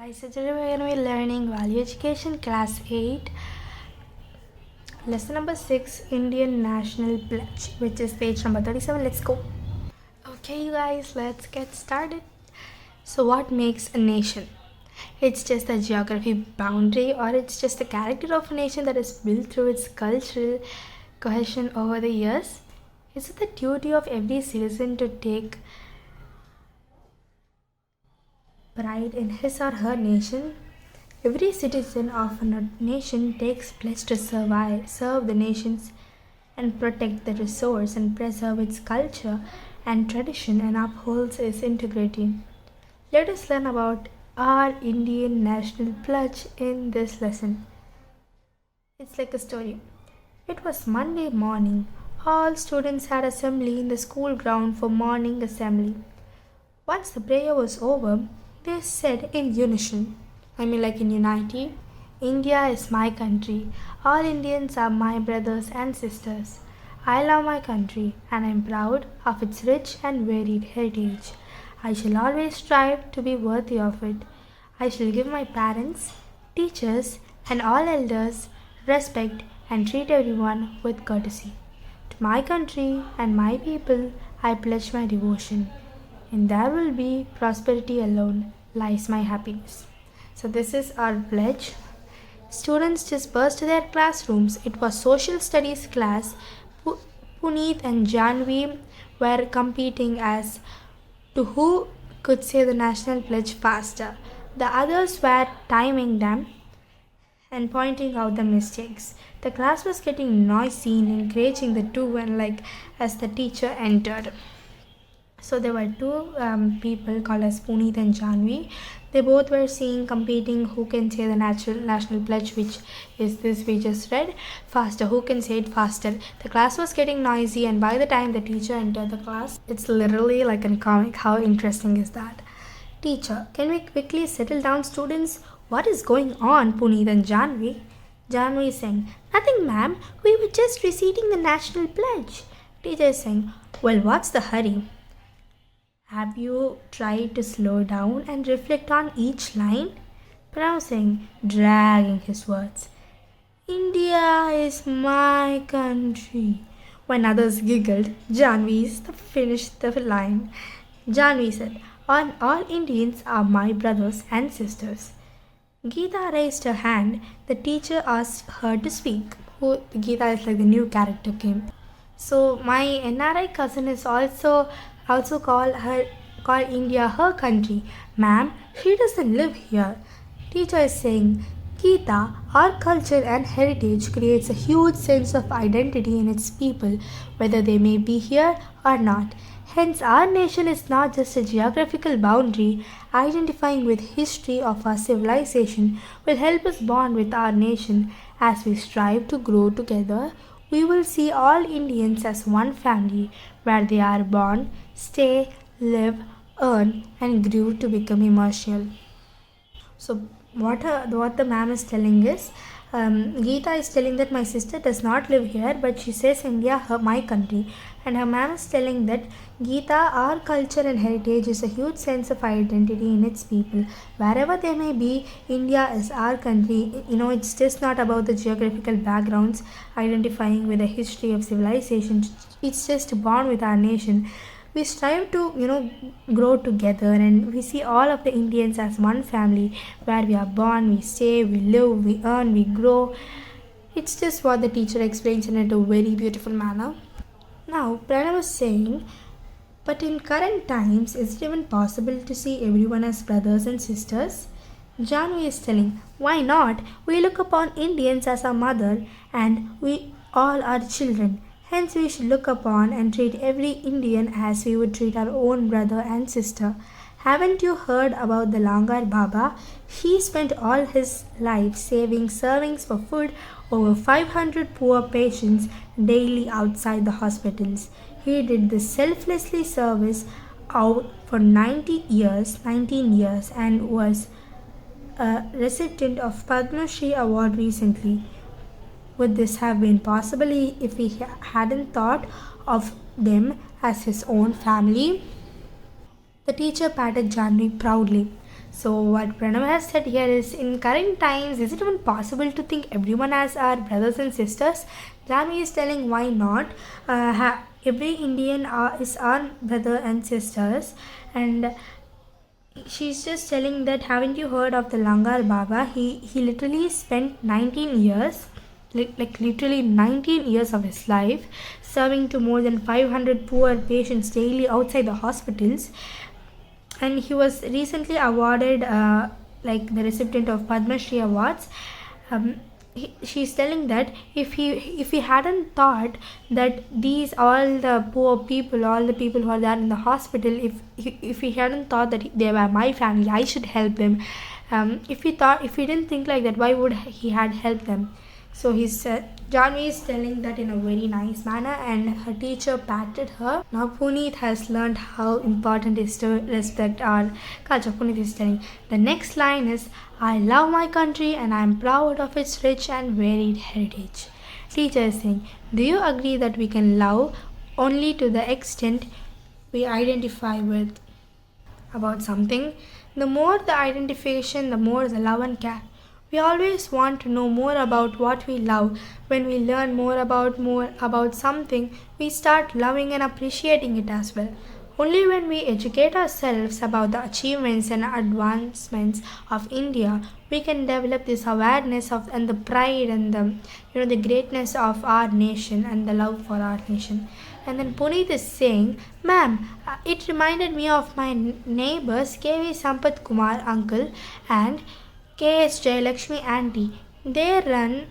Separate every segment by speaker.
Speaker 1: Guys, so today we're going to be learning Value Education Class 8, Lesson number 6, Indian National Pledge, which is page number 37. Let's go. Okay, you guys, let's get started. So, what makes a nation? It's just a geography boundary, or it's just the character of a nation that is built through its cultural cohesion over the years? Is it the duty of every citizen to take pride in his or her nation? Every citizen of a nation takes pledge to serve the nations and protect the resource and preserve its culture and tradition and upholds its integrity. Let us learn about our Indian national pledge in this lesson. It's like a story. It was Monday morning. All students had assembly in the school ground for morning assembly. Once the prayer was over, they said in unison, like in unity, India is my country. All Indians are my brothers and sisters. I love my country and I am proud of its rich and varied heritage. I shall always strive to be worthy of it. I shall give my parents, teachers, and all elders respect and treat everyone with courtesy. To my country and my people I pledge my devotion. In there will be prosperity alone lies my happiness. So this is our pledge. Students dispersed to their classrooms. It was social studies class. Puneet and Janvi were competing as to who could say the national pledge faster. The others were timing them and pointing out the mistakes. The class was getting noisy and encouraging the two and as the teacher entered. So there were two people called as Puneet and Janvi. They both were competing who can say the national pledge, which is this we just read, faster. Who can say it faster? The class was getting noisy, and by the time the teacher entered the class, it's literally like a comic. How interesting is that? Teacher, can we quickly settle down, students? What is going on, Puneet and Janvi? Janvi is saying, nothing, ma'am. We were just reciting the national pledge. Teacher is saying, well, what's the hurry? Have you tried to slow down and reflect on each line? Pronouncing, dragging his words. India is my country. When others giggled, Janvi finished the line. Janvi said, all Indians are my brothers and sisters. Geeta raised her hand. The teacher asked her to speak. Geeta is like the new character came. So my NRI cousin is also call India her country. Ma'am, she doesn't live here. Teacher is saying, Geeta, our culture and heritage creates a huge sense of identity in its people, whether they may be here or not. Hence, our nation is not just a geographical boundary. Identifying with history of our civilization will help us bond with our nation as we strive to grow together. We will see all Indians as one family where they are born, stay, live, earn, and grew to become immortal. So, what the ma'am is telling is, Geeta is telling that my sister does not live here, but she says India, my country. And her ma'am is telling that Geeta, our culture and heritage is a huge sense of identity in its people. Wherever they may be, India is our country. It's just not about the geographical backgrounds, identifying with the history of civilization. It's just born with our nation. We strive to, grow together, and we see all of the Indians as one family where we are born, we stay, we live, we earn, we grow. It's just what the teacher explains in a very beautiful manner. Now, Pranav was saying, but in current times, is it even possible to see everyone as brothers and sisters? Janvi is telling, why not? We look upon Indians as our mother and we all are children. Hence, we should look upon and treat every Indian as we would treat our own brother and sister. Haven't you heard about the Langar Baba? He spent all his life saving servings for food over 500 poor patients daily outside the hospitals. He did this selflessly service out for 19 years, and was a recipient of Padma Shri Award recently. Would this have been possible if he hadn't thought of them as his own family? The teacher patted Janvi proudly. So what Pranav has said here is, in current times, is it even possible to think everyone as our brothers and sisters? Jami is telling why not. Every Indian is our brother and sisters, and she's just telling that, haven't you heard of the Langar Baba? He literally spent 19 years, like literally 19 years of his life, serving to more than 500 poor patients daily outside the hospitals. And he was recently awarded like the recipient of Padma Shri awards. She's telling that if he hadn't thought that these all the poor people, all the people who are there in the hospital, if he hadn't thought that they were my family, I should help them. If he didn't think like that, why would he had helped them? So Janvi is telling that in a very nice manner, and her teacher patted her. Now Puneet has learned how important it is to respect our culture. Puneet is telling, the next line is, I love my country and I am proud of its rich and varied heritage. Teacher is saying, do you agree that we can love only to the extent we identify with about something? The more the identification, the more the love and care. We always want to know more about what we love. When we learn more about something, we start loving and appreciating it as well. Only when we educate ourselves about the achievements and advancements of India, we can develop this awareness of and the pride and the greatness of our nation and the love for our nation. And then Puneet is saying, ma'am, it reminded me of my neighbors KV Sampath Kumar uncle and K.S. Jayalakshmi auntie. They run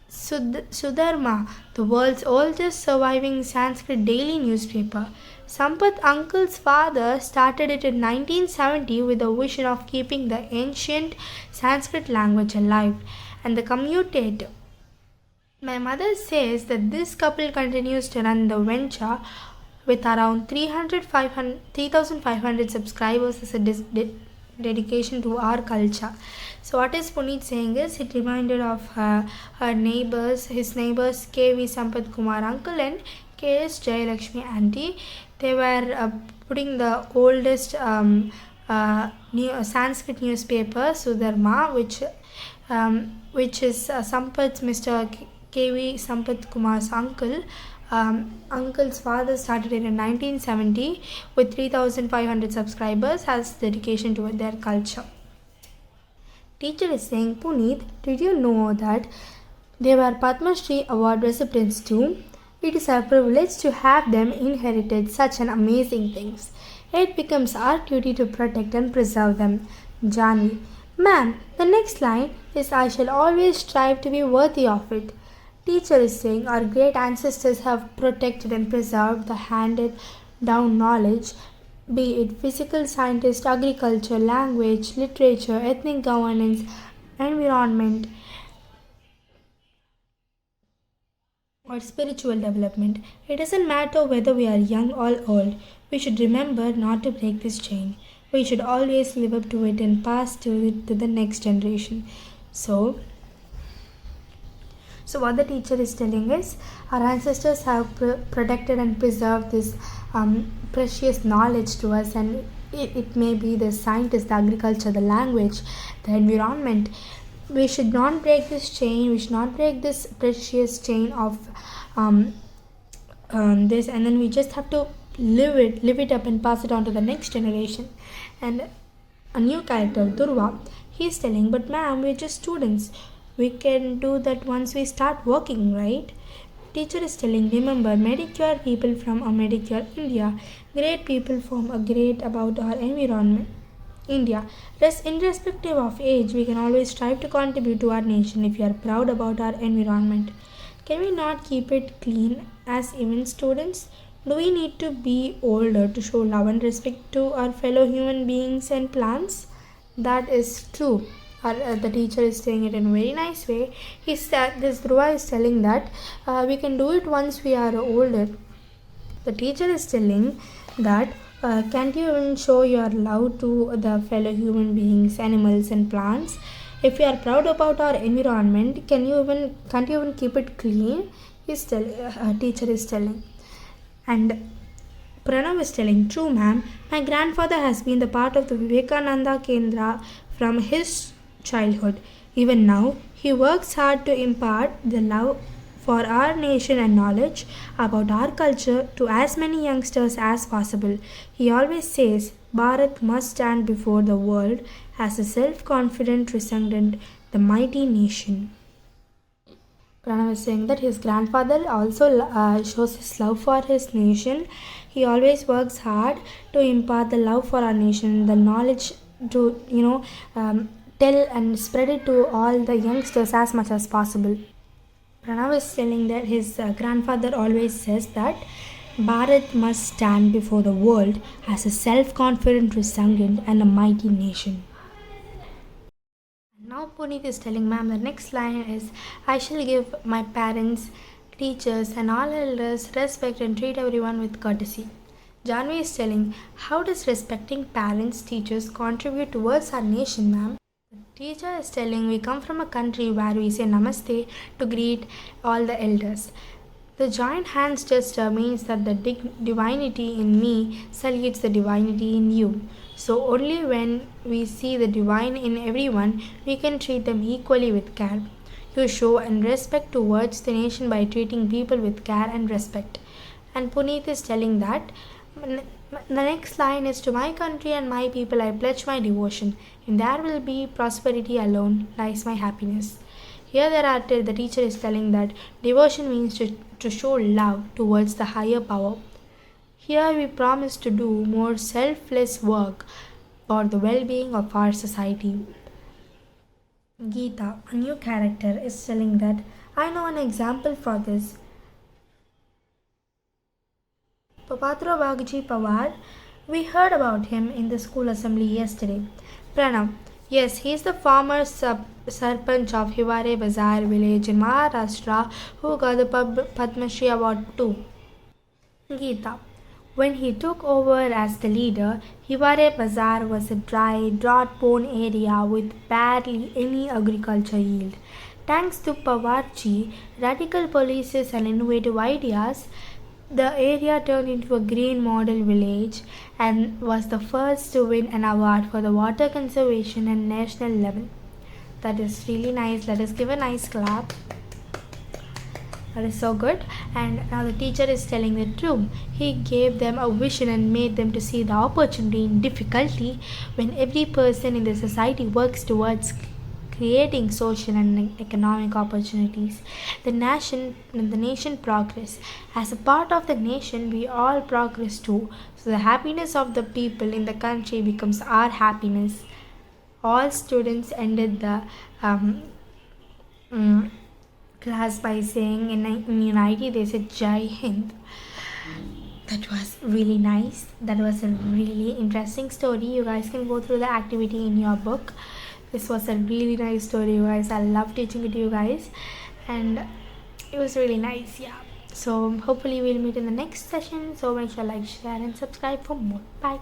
Speaker 1: Sudharma, the world's oldest surviving Sanskrit daily newspaper. Sampath uncle's father started it in 1970 with the vision of keeping the ancient Sanskrit language alive and the commutative. My mother says that this couple continues to run the venture with around 3,500 subscribers as a dedication to our culture. So what is Puneet saying is, it reminded of his neighbors KV Sampath Kumar uncle and KS Jayalakshmi auntie. They were putting the oldest Sanskrit newspaper Sudharma, which is Sampath's Mr. KV Sampath Kumar's uncle. Uncle's father started it in 1970 with 3,500 subscribers as dedication to their culture. Teacher is saying, Puneet, did you know that they were Padma Shri award recipients too? It is a privilege to have them inherited such an amazing things. It becomes our duty to protect and preserve them. Janvi, ma'am, the next line is, I shall always strive to be worthy of it. Teacher is saying, our great ancestors have protected and preserved the handed down knowledge, be it physical scientist, agriculture, language, literature, ethnic governance, environment, or spiritual development. It doesn't matter whether we are young or old. We should remember not to break this chain. We should always live up to it and pass it to the next generation. So what the teacher is telling is, our ancestors have protected and preserved this precious knowledge to us, and it may be the scientist, the agriculture, the language, the environment. We should not break this chain. We should not break this precious chain of this, and then we just have to live it up and pass it on to the next generation. And a new character, Durva, he's telling, but ma'am, we're just students. We can do that once we start working, right? Teacher is telling, remember, medicure people from a medicure India. Great people form a great about our environment, India. Irrespective of age, we can always strive to contribute to our nation if we are proud about our environment. Can we not keep it clean as even students? Do we need to be older to show love and respect to our fellow human beings and plants? That is true. The teacher is saying it in a very nice way. This Dhruva is telling that we can do it once we are older. The teacher is telling that can't you even show your love to the fellow human beings, animals and plants? If you are proud about our environment, can't you even keep it clean? Teacher is telling. And Pranav is telling, true ma'am, my grandfather has been the part of the Vivekananda Kendra from his childhood. Even now, he works hard to impart the love for our nation and knowledge about our culture to as many youngsters as possible. He always says, Bharat must stand before the world as a self confident, resplendent, the mighty nation. Pranav is saying that his grandfather also shows his love for his nation. He always works hard to impart the love for our nation, the knowledge to tell and spread it to all the youngsters as much as possible. Pranav is telling that his grandfather always says that Bharat must stand before the world as a self-confident, resilient, and a mighty nation. Now Puneet is telling ma'am the next line is, I shall give my parents, teachers and all elders respect and treat everyone with courtesy. Janvi is telling, how does respecting parents, teachers contribute towards our nation, ma'am? The teacher is telling, we come from a country where we say namaste to greet all the elders. The joint hands gesture means that the divinity in me salutes the divinity in you. So only when we see the divine in everyone, we can treat them equally with care. You show and respect towards the nation by treating people with care and respect. And Puneet is telling that the next line is, to my country and my people I pledge my devotion. In there will be prosperity alone lies my happiness. Here the teacher is telling that devotion means to show love towards the higher power. Here we promise to do more selfless work for the well-being of our society. Geeta, a new character, is telling that I know an example for this. Papatro Bagji Pawar, we heard about him in the school assembly yesterday. Pranav, yes, he is the former Sarpanch of Hiware Bazar village in Maharashtra who got the Padma Shri Award too. Geeta, when he took over as the leader, Hiware Bazar was a dry, drought-prone area with barely any agriculture yield. Thanks to Pawarji, radical policies and innovative ideas, the area turned into a green model village and was the first to win an award for the water conservation at national level. That is really nice. Let us give a nice clap. That is so good. And now the teacher is telling the truth. He gave them a vision and made them to see the opportunity in difficulty when every person in the society works towards creating social and economic opportunities. The nation progress. As a part of the nation, we all progress too. So the happiness of the people in the country becomes our happiness. All students ended the class by saying in unity they said Jai Hind. That was really nice. That was a really interesting story. You guys can go through the activity in your book. This was a really nice story, you guys. I love teaching it to you guys, and it was really nice. Yeah, so hopefully we'll meet in the next session. So make sure like, share and subscribe for more. Bye.